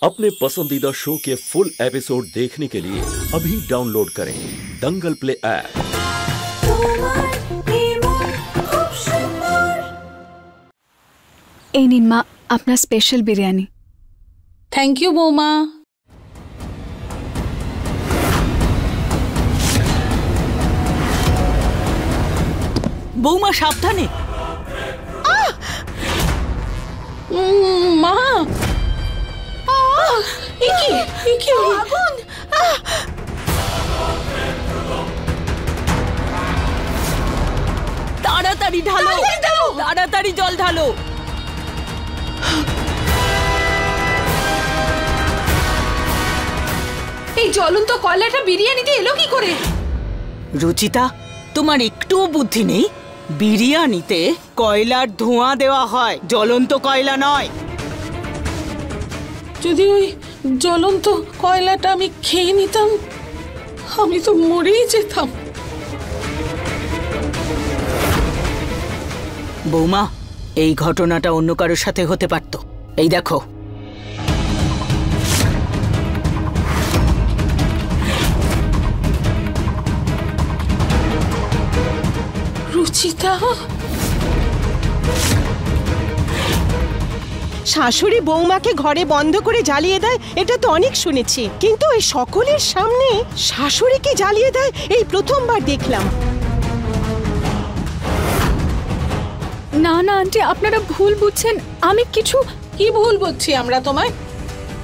अपने पसंदीदा शो के फुल एपिसोड देखने के लिए अभी डाउनलोड करें दंगल प्ले ऐप। এই নিন মা আপনার স্পেশাল বিরিয়ানি। থ্যাংক ইউ বৌমা। বৌমা সাবধানে। মা আগুন! তাড়াতাড়ি ঢালো, তাড়াতাড়ি জল ঢালো। এই জ্বলন্ত কয়লাটা বিরিয়ানিতে এলো কি করে? রুচিতা, তোমার একটুও বুদ্ধি নেই? বিরিয়ানিতে কয়লার ধোঁয়া দেওয়া হয়, জ্বলন্ত কয়লা নয়। যদি ওই জ্বলন্ত কয়লাটা আমি খেয়ে নিতাম, আমি তো মরেই যেতাম। বৌমা, এই ঘটনাটা অন্য কারোর সাথে হতে পারত। এই দেখো, রুচিতা, শাশুড়ি বৌমাকে ঘরে বন্ধ করে জ্বালিয়ে দেয়, এটা তো অনেক শুনেছি, কিন্তু এই সকলের সামনে শাশুড়িকে জ্বালিয়ে দেয় এই প্রথমবার দেখলাম। না না আন্টি, আপনারা ভুল বুঝছেন। আমি কি ভুল বুঝছি আমরা তোমায়?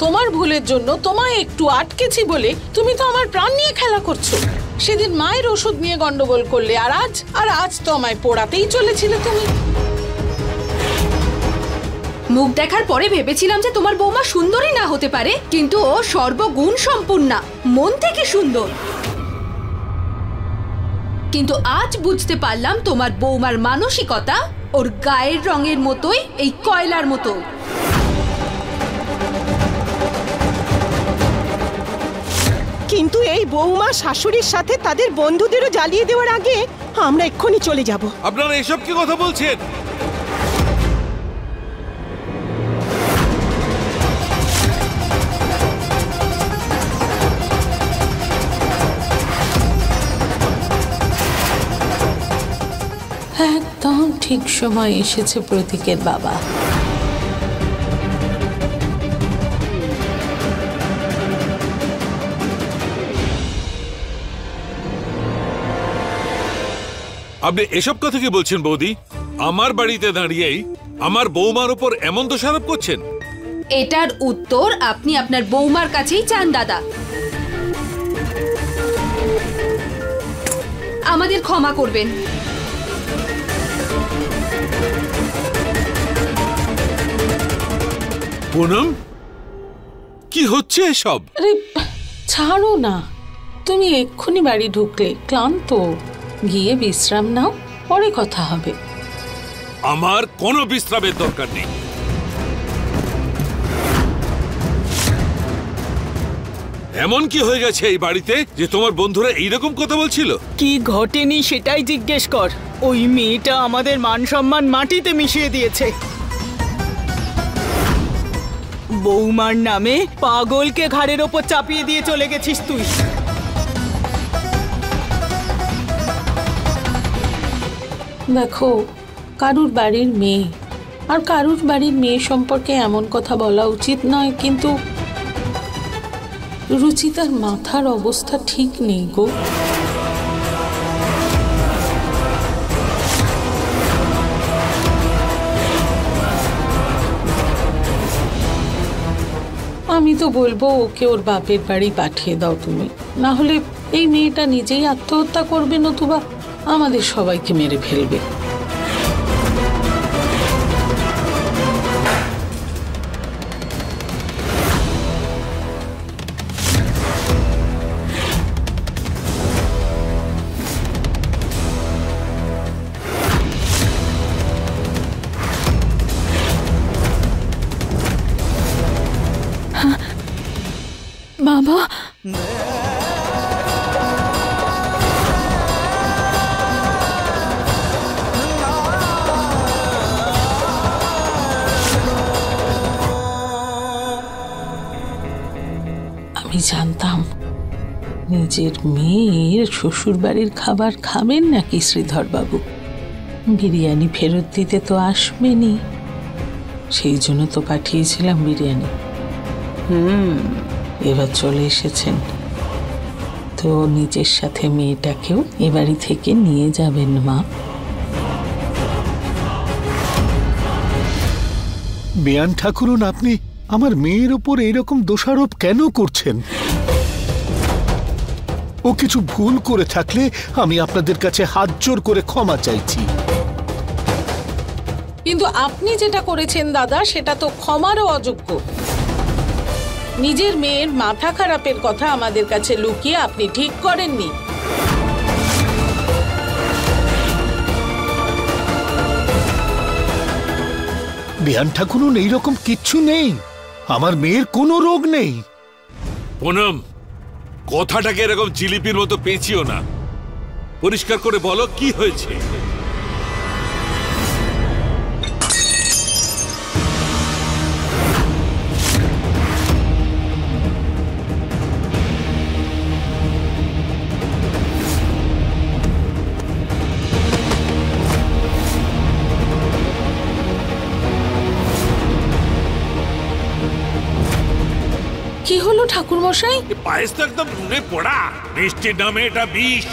তোমার ভুলের জন্য তোমায় একটু আটকেছি বলে তুমি তো আমার প্রাণ নিয়ে খেলা করছো। সেদিন মায়ের ওষুধ নিয়ে গন্ডগোল করলে, আর আজ তো আমায় পোড়াতেই চলেছিলে তুমি। মুখ দেখার পরে ভেবেছিলাম যে তোমার বৌমা সুন্দরী না হতে পারে, কিন্তু ও সর্বগুণ সম্পূর্ণা, মন থেকে সুন্দর। কিন্তু আজ বুঝতে পারলাম তোমার বৌমার মানসিকতা ওর গায়ের রঙের মতোই, এই কয়লার মতো। কিন্তু এই বৌমা শাশুড়ির সাথে তাদের বন্ধুদেরও জ্বালিয়ে দেওয়ার আগে আমরা এক্ষুনি চলে যাব। আপনারা এসব কি কথা বলছেন? একদম ঠিক সময় এসেছে প্রতীকের বাবা। আপনি এসব কথা কি বলছেন বৌদি? আমার বাড়িতে দাঁড়িয়েই আমার বৌমার উপর এমন দোষারোপ করছেন। এটার উত্তর আপনি আপনার বৌমার কাছেই চান দাদা। আমাদের ক্ষমা করবেন। পুনম, কি হচ্ছে এসব? আরে ছাড়ো না, তুমি এক্ষুনি বাড়ি ঢুকলে, ক্লান্ত, গিয়ে বিশ্রাম নাও, পরে কথা হবে। আমার কোনো বিশ্রামের দরকার নেই। এমন কি হয়ে গেছে এই বাড়িতে যে তোমার বন্ধুরা এইরকম কথা বলছিল? কি ঘটেনি সেটাই জিজ্ঞেস কর। ওই মেয়েটা আমাদের মান সম্মান মাটিতে মিশিয়ে দিয়েছে। বৌমার নামে পাগলকে ঘাড়ের ওপর চাপিয়ে দিয়ে চলে গেছিস তুই। দেখো, কারুর বাড়ির মেয়ে আর কারুর বাড়ির মেয়ে সম্পর্কে এমন কথা বলা উচিত নয়, কিন্তু রুচিতার মাথার অবস্থা ঠিক নেই গো। আমি তো বলবো ওকে ওর বাপের বাড়ি পাঠিয়ে দাও তুমি, না হলে এই মেয়েটা নিজেই আত্মহত্যা করবে, নতুবা আমাদের সবাইকে মেরে ফেলবে। বাবা, আমি জানতাম নিজের মেয়ের শ্বশুর বাড়ির খাবার খাবেন নাকি শ্রীধর বাবু, বিরিয়ানি ফেরত দিতে তো আসবেনি, সেই জন্য তো পাঠিয়েছিলাম বিরিয়ানি। এবার চলে এসেছেন তো নিজের সাথে মেয়েটাকেও এ বাড়ি থেকে নিয়ে যাবেন মা। বেয়ান ঠাকুরন, আপনি আমার মেয়ের উপর এইরকম দোষারোপ কেন করছেন? ও কিছু ভুল করে থাকলে আমি আপনাদের কাছে হাত জোর করে ক্ষমা চাইছি। কিন্তু আপনি যেটা করেছেন দাদা, সেটা তো ক্ষমারও অযোগ্য। নিজের মেয়ের মাথা খারাপের কথা আমাদের কাছে লুকিয়ে আপনি ঠিক করেননি। বেয়ান ঠাকুরন, এইরকম কিচ্ছু নেই, আমার মেয়ের কোনো রোগ নেই। পুনম, কথাটাকে এরকম জিলিপির মতো পেঁচিও না, পরিষ্কার করে বলো কি হয়েছে। কি হলো ঠাকুর মশাই? পায়েস তো একদম নুনে পড়া, মিষ্টির নামে এটা বিষ।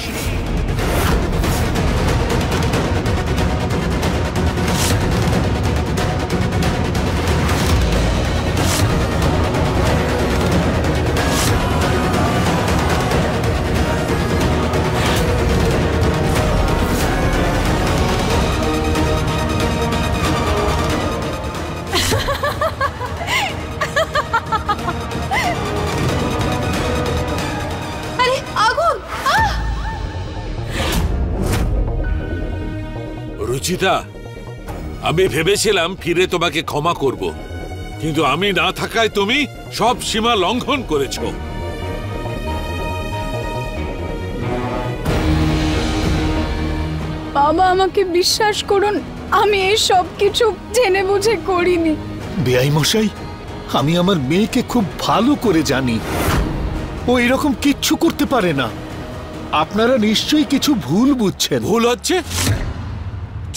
রুচিতা, আমি ভেবেছিলাম ফিরে তোমাকে ক্ষমা করব, কিন্তু আমি না থাকায় তুমি সব সীমা লঙ্ঘন করেছো। বাবা, আমাকে বিশ্বাস করুন, আমি এই সব কিছু জেনে বুঝে করিনি। বেয়াই মশাই, আমি আমার মেয়েকে খুব ভালো করে জানি, ও এরকম কিচ্ছু করতে পারে না। আপনারা নিশ্চয়ই কিছু ভুল বুঝছেন। ভুল হচ্ছে?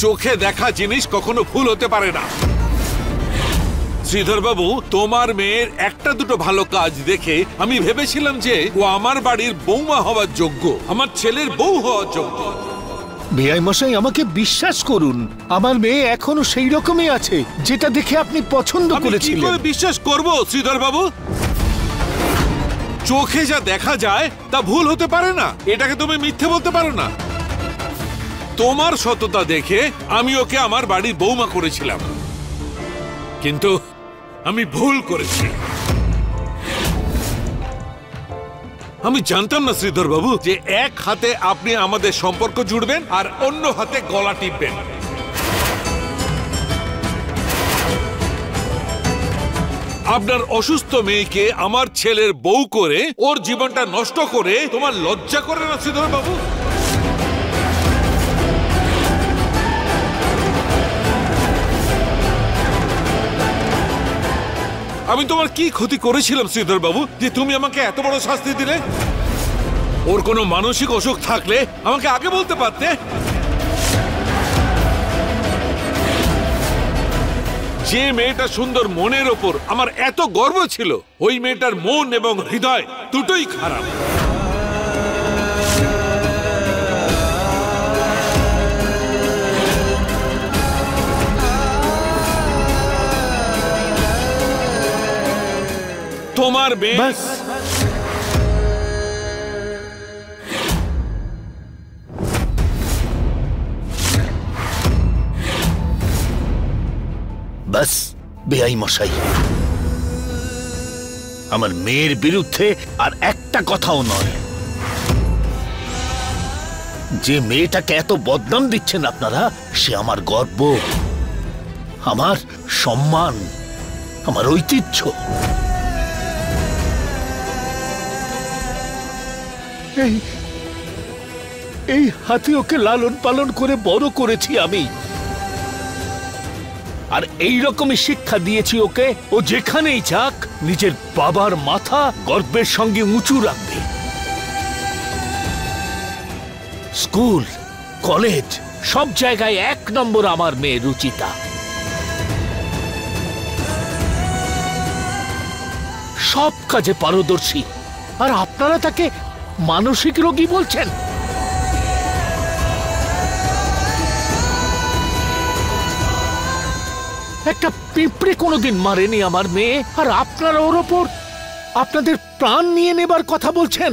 চোখে দেখা জিনিস কখনো ভুল হতে পারে না। শ্রীধর বাবু, তোমার মেয়ের একটা দুটো ভালো কাজ দেখে আমি ভেবেছিলাম যে ও আমার বাড়ির বৌমা হওয়ার যোগ্য, আমার ছেলের বউ হওয়ার যোগ্য। বেয়াই মশাই, আমাকে বিশ্বাস করুন, আমার মেয়ে এখনো সেই রকমই আছে যেটা দেখে আপনি পছন্দ করেছিলেন। কি করে বিশ্বাস করব শ্রীধর বাবু? চোখে যা দেখা যায় তা ভুল হতে পারে না, এটাকে তুমি মিথ্যে বলতে পারো না। তোমার সততা দেখে আমি ওকে আমার বাড়ির বৌমা করেছিলাম, কিন্তু আমি ভুল করেছি। আমি জানতাম না শ্রীধর বাবু যে এক হাতে আপনি আমাদের সম্পর্ক জুড়বেন আর অন্য হাতে গলা টিপবেন। আপনার অসুস্থ মেয়েকে আমার ছেলের বউ করে ওর জীবনটা নষ্ট করে তোমার লজ্জা করে না শ্রীধর বাবু? আমি তোমার কি ক্ষতি করেছিলাম শ্রীধর বাবু যে তুমি আমাকে এত বড় শাস্তি দিলে? ওর কোনো মানসিক অসুখ থাকলে আমাকে আগে বলতে পারতে। যে মেয়েটা সুন্দর মনের ওপর আমার এত গর্ব ছিল, ওই মেয়েটার মন এবং হৃদয় দুটোই খারাপ। তোমার মেয়ে বাস, বাস বেয়াই মশাই, আমার মেয়ের বিরুদ্ধে আর একটা কথাও নয়। যে মেয়েটাকে এত বদনাম দিচ্ছেন আপনারা, সে আমার গর্ব, আমার সম্মান, আমার ঐতিহ্য। এই হাতে ওকে লালন পালন করে বড় করেছি আমি। আর এই রকমই শিক্ষা দিয়েছি ওকে, ও যেখানেই যাক নিজের বাবার মাথা গর্বের সঙ্গে উঁচু রাখবে। স্কুল, কলেজ সব জায়গায় 1 নম্বর আমার মেয়ে রুচিতা। সব কাজে পারদর্শী, আর আপনারা তাকে মানসিক রোগী বলছেন। একটা পিঁপড়ে কোনোদিন মারেনি আমার মেয়ে, আর আপনারা ওর ওপর আপনাদের প্রাণ নিয়ে নেবার কথা বলছেন।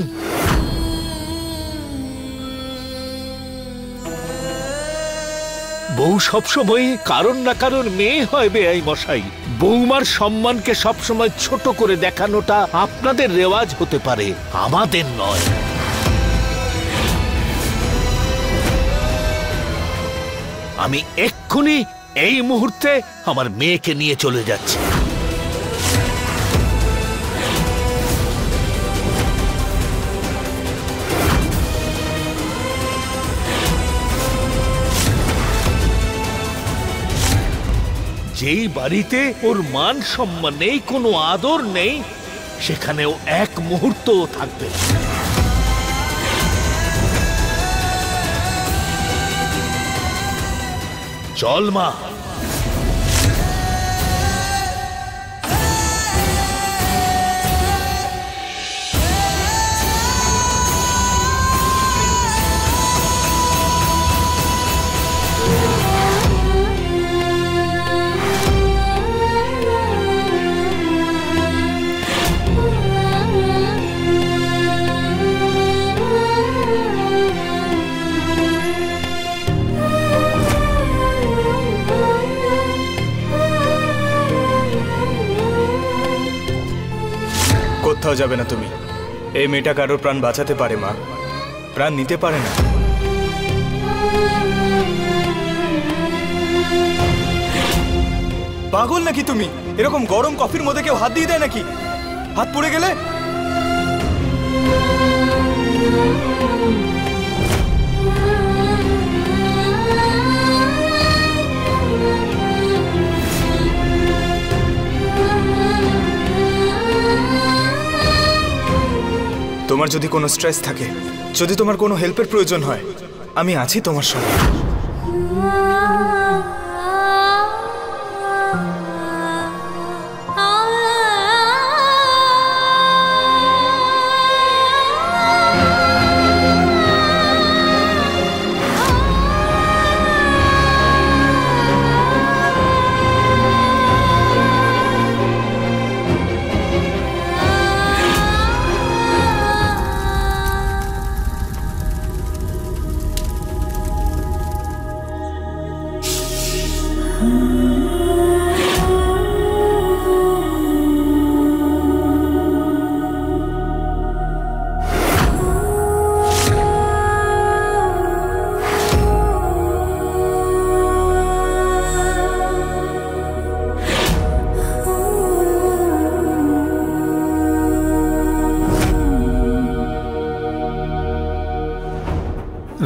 বউ সবসময় কারণ না কারণ মেয়ে হয় বেআই মশাই। বৌমার সম্মানকে সবসময় ছোট করে দেখানোটা আপনাদের রেওয়াজ হতে পারে, আমাদের নয়। আমি এক্ষুনি এই মুহূর্তে আমার মেয়েকে নিয়ে চলে যাচ্ছি। যেই বাড়িতে ওর মান সম্মান নেই, কোনো আদর নেই, সেখানেও 1 মুহূর্তও থাকবে না। চল মা। কোথাও যাবে না তুমি। এই মেয়েটা কারোর প্রাণ বাঁচাতে পারে মা, প্রাণ নিতে পারে না। পাগল নাকি তুমি? এরকম গরম কফির মধ্যে কেউ হাত দিয়ে দেয় নাকি? হাত পুড়ে গেলে? তোমার যদি কোনো স্ট্রেস থাকে, যদি তোমার কোনো হেল্পের প্রয়োজন হয়, আমি আছি তোমার সঙ্গে।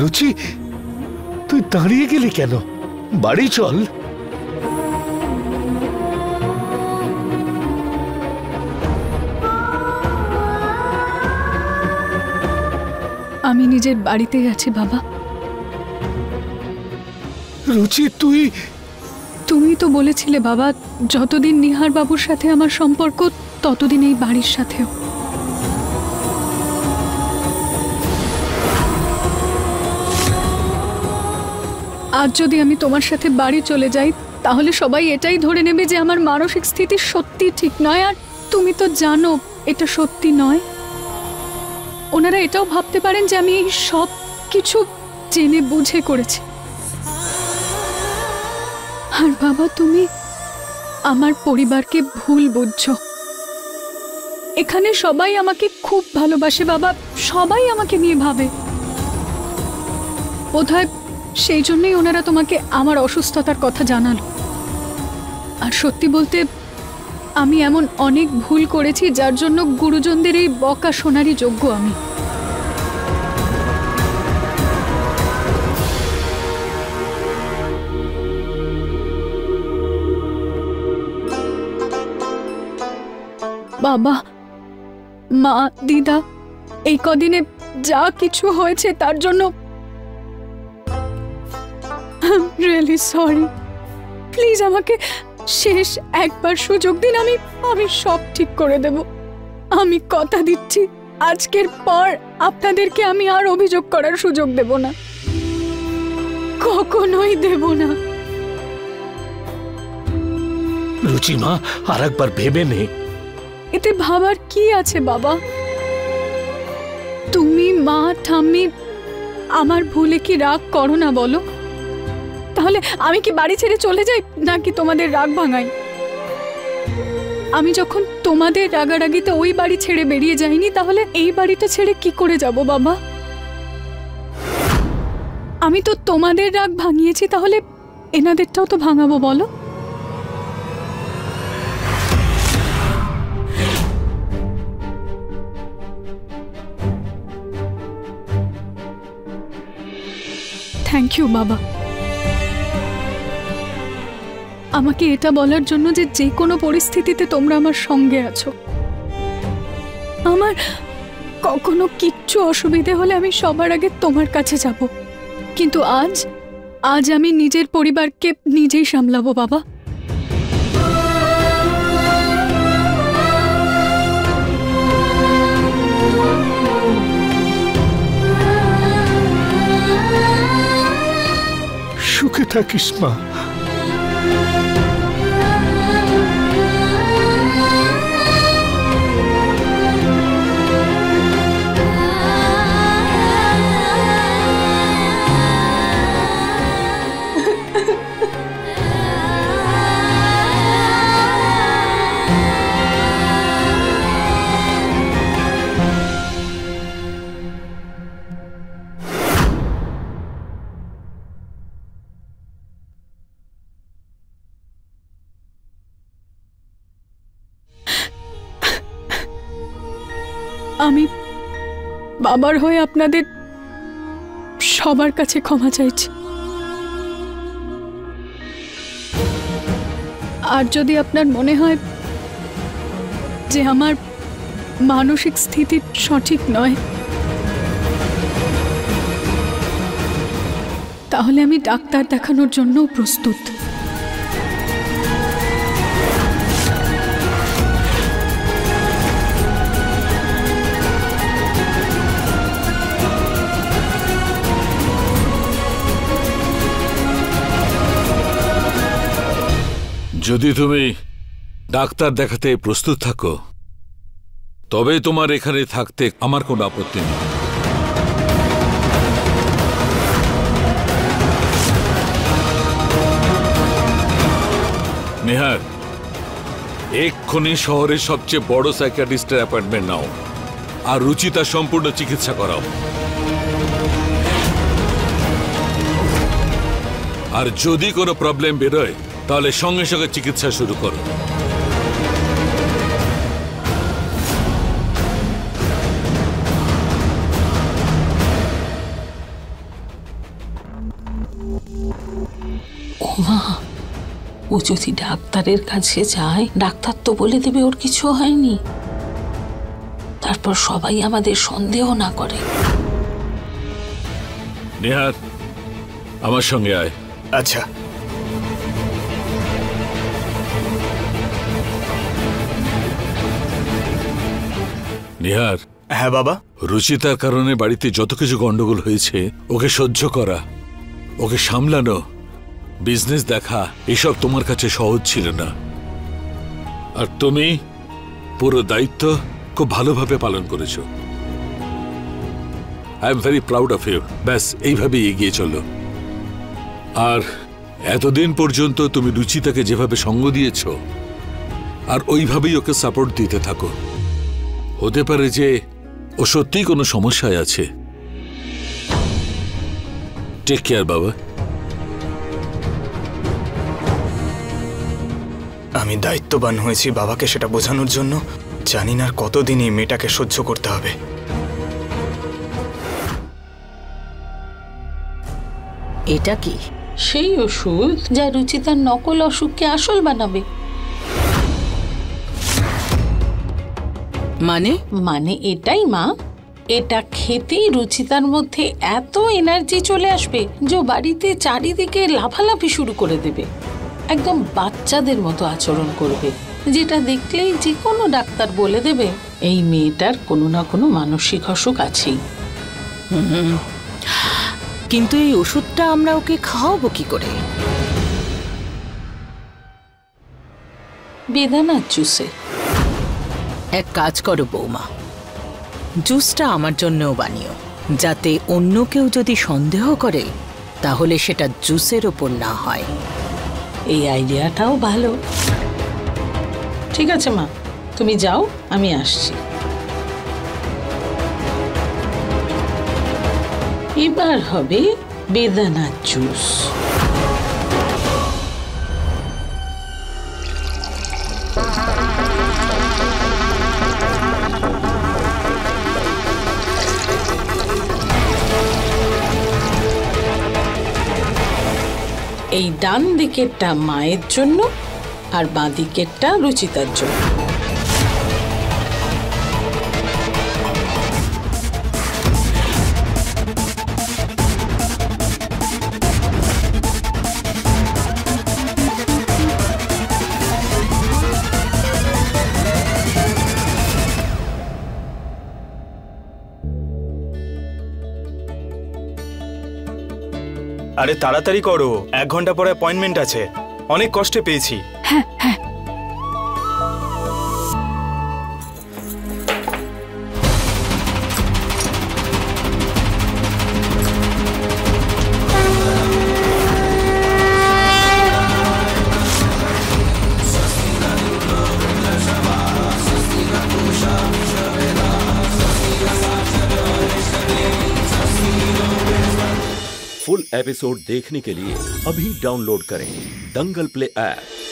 রুচি, তুই দাঁড়িয়ে গেলি কেন? বাড়ি চল। আমি নিজের বাড়িতেই আছি বাবা। রুচি, তুমি তো বলেছিলে বাবা, যতদিন নিহার বাবুর সাথে আমার সম্পর্ক ততদিন এই বাড়ির সাথেও। আজ যদি আমি তোমার সাথে বাড়ি চলে যাই, তাহলে সবাই এটাই ধরে নেবে যে আমার মানসিক স্থিতি সত্যি ঠিক নয়। আর তুমি তো জানো এটা সত্যি নয়। ওনারা এটাও ভাবতে পারেন যে আমি এই সব কিছু জেনে বুঝে করেছি। আর বাবা, তুমি আমার পরিবারকে ভুল বুঝছো। এখানে সবাই আমাকে খুব ভালোবাসে বাবা, সবাই আমাকে নিয়ে ভাবে। বোধহয় সেই জন্যই ওনারা তোমাকে আমার অসুস্থতার কথা জানালো। আর সত্যি বলতে আমি এমন অনেক ভুল করেছি যার জন্য গুরুজনদের এই বকা শোনারই যোগ্য আমি। বাবা, মা, দিদা, এই কদিনে যা কিছু হয়েছে তার জন্য রিয়েলি সরি। প্লিজ আমাকে শেষ একবার সুযোগ দিন, আমি সব ঠিক করে দেব। আমি কথা দিচ্ছি আজকের পর আপনাদেরকে আমি আর অভিযোগ করার সুযোগ দেব না, কখনোই দেব না। রুচিমা, আর একবার ভেবে নে। এতে ভাবার কি আছে বাবা? তুমি, মা, ঠাম্মি আমার ভুলে কি রাগ করো না বলো? তাহলে আমি কি বাড়ি ছেড়ে চলে যাই নাকি তোমাদের রাগ ভাঙাই? আমি যখন তোমাদের রাগারাগিতে ওই বাড়ি ছেড়ে বেরিয়ে যাইনি, তাহলে এই বাড়িটা ছেড়ে কি করে যাব বাবা? আমি তো তোমাদের রাগ ভাঙিয়েছি, তাহলে এনাদেরটাও তো ভাঙাবো বলো? থ্যাংক ইউ বাবা, আমাকে এটা বলার জন্য যে যে কোনো পরিস্থিতিতে তোমরা আমার সঙ্গে আছো। আমার কখনো কিচ্ছু অসুবিধে হলে আমি সবার আগে তোমার কাছে যাব, কিন্তু আজ আমি নিজের পরিবারকে নিজেই সামলাবো বাবা। সুখে থাকিস মা। আমি বাবার হয়ে আপনাদের সবার কাছে ক্ষমা চাইছি। আর যদি আপনার মনে হয় যে আমার মানসিক স্থিতি সঠিক নয়, তাহলে আমি ডাক্তার দেখানোর জন্য প্রস্তুত। যদি তুমি ডাক্তার দেখাতে প্রস্তুত থাকো, তবে তোমার এখানে থাকতে আমার কোনো আপত্তি নেই। নেহার, এক্ষুনি শহরের সবচেয়ে বড় সাইকিয়াট্রিস্টের অ্যাপয়েন্টমেন্ট নাও আর রুচিতার সম্পূর্ণ চিকিৎসা করাও। আর যদি কোনো প্রবলেম বেরোয় তাহলে সঙ্গে সঙ্গে চিকিৎসা শুরু করো। ওমা, ও যদি ডাক্তারের কাছে যায়, ডাক্তার তো বলে দেবে ওর কিছু হয়নি, তারপর সবাই আমাদের সন্দেহ না করে। নেহার, আমার সঙ্গে আয়। আচ্ছা। নিহার। হ্যাঁ বাবা। রুচিতার কারণে বাড়িতে যত কিছু গন্ডগোল হয়েছে, ওকে সহ্য করা, ওকে সামলানো, বিজনেস দেখা, এসব তোমার কাছে সহজ ছিল না। আর তুমি পুরো দায়িত্ব খুব ভালোভাবে পালন করেছো। I am very proud of you. ব্যাস এইভাবে এগিয়ে চলো। আর এতদিন পর্যন্ত তুমি রুচিতাকে যেভাবে সঙ্গ দিয়েছ, আর ওইভাবেই ওকে সাপোর্ট দিতে থাকো। হতে পারে যে ও সত্যিই কোনো সমস্যায় আছে। টেক কেয়ার বাবা। আমি দায়িত্ববান হয়েছি বাবাকে সেটা বোঝানোর জন্য। জানি না আর কতদিন এই মেয়েটাকে সহ্য করতে হবে। এটা কি? সেই ওষুধ যা রুচিতার নকল অসুখকে আসল বানাবে। মানে এটাই মা, এটা খেতেই রুচিতার মধ্যে এত এনার্জি চলে আসবে যে বাড়িতে চারিদিকে লাফালাফি শুরু করে দেবে, একদম বাচ্চাদের মতো আচরণ করবে, যেটা দেখলেই যে কোনো ডাক্তার বলে দেবে এই মেয়েটার কোনো না কোনো মানসিক অসুখ আছেই। কিন্তু এই ওষুধটা আমরা ওকে খাওয়াবো কি করে? বেদানার জুসে। এক কাজ করো বৌমা, জুসটা আমার জন্যও বানিও, যাতে অন্য কেউ যদি সন্দেহ করে তাহলে সেটা জুসের ওপর না হয়। এই আইডিয়াটাও ভালো। ঠিক আছে মা, তুমি যাও, আমি আসছি। এবার হবে বেদানার জুস। এই ডান দিকেরটা মায়ের জন্য আর বাঁ দিকেরটা রুচিতার জন্য। আরে তাড়াতাড়ি করো, 1 ঘন্টা পরে অ্যাপয়েন্টমেন্ট আছে। অনেক কষ্টে পেয়েছি। হ্যাঁ হ্যাঁ। फुल एपिसोड देखने के लिए अभी डाउनलोड करें दंगल प्ले ऐप।